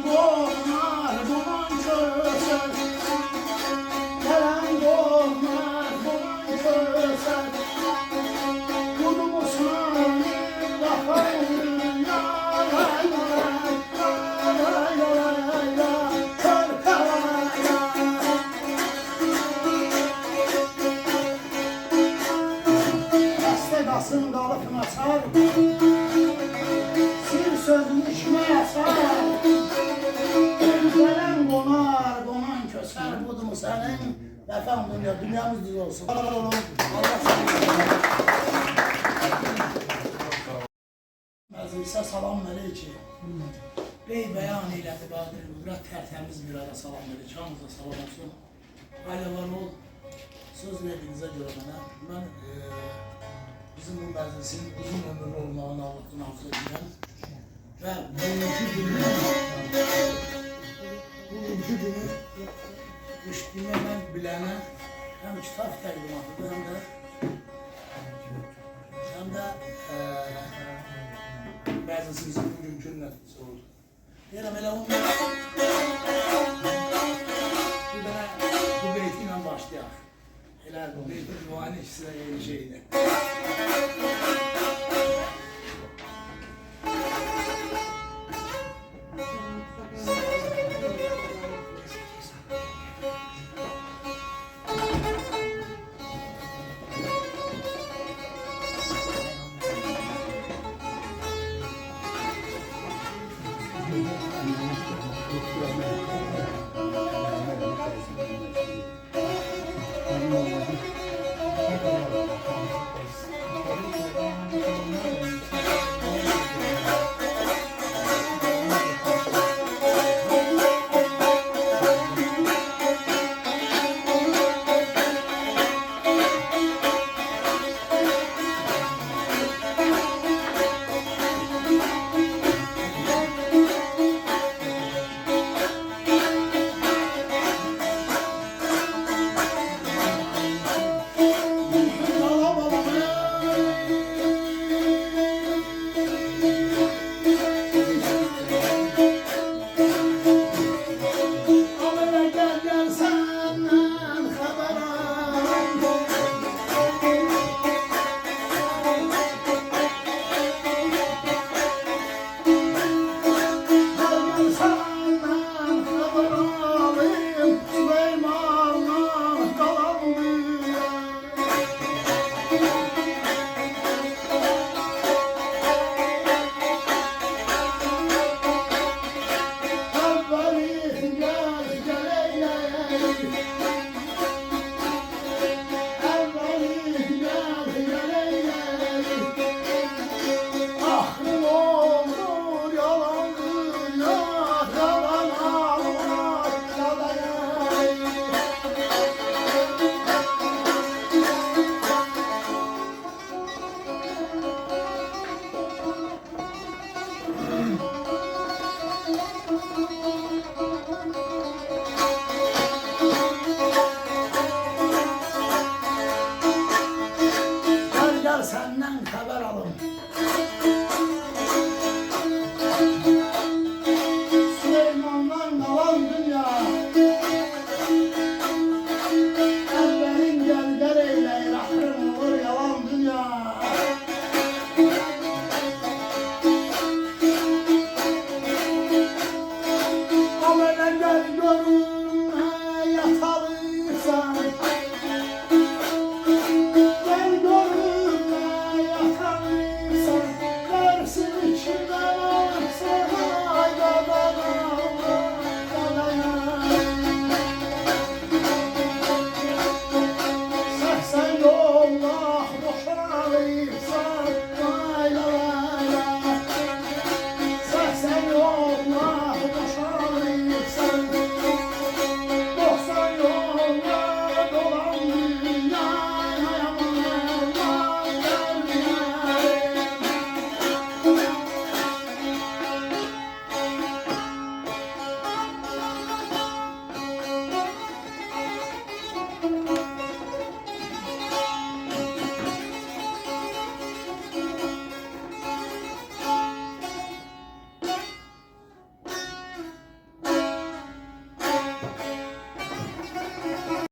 konar duman köser, gelen konar duman köser. Kudumu sanır bakayım yaray yaray, yaray yaray yaray, kör karay. Dəstə qasın qalıb nasar, sir sözünü işmə asar. Gelen konar, konan köser, budur mu senin? Vəfam dünya, dünyamız düz olsun. Allah Məclisə salam məleyki. Bey bəyan elədi qadir, qüdrət tərtəmiz bir ara salam məleyki. Hamıza salam olsun. Ailə var ol, söz verdiyinizə görə mənə. Mən bizim bu məclisin uzun ömürlü olmağını Allah'tan arzu edirəm. Və bugünkü günü eşitdiyimə mən bilənə həm kitab təqdimatıdır, həm də məclisimizin bugünkü nəticəsi oldu. Deyirəm, elə onu bu beyti ilə başlayaq. Elə bu beytin müayini sizə eyni şeydir. Senden haber alın. Süleyman'dan kalan dünya, evvelin gel eyle, rahrim olur yalan dünya. Amele gel görün.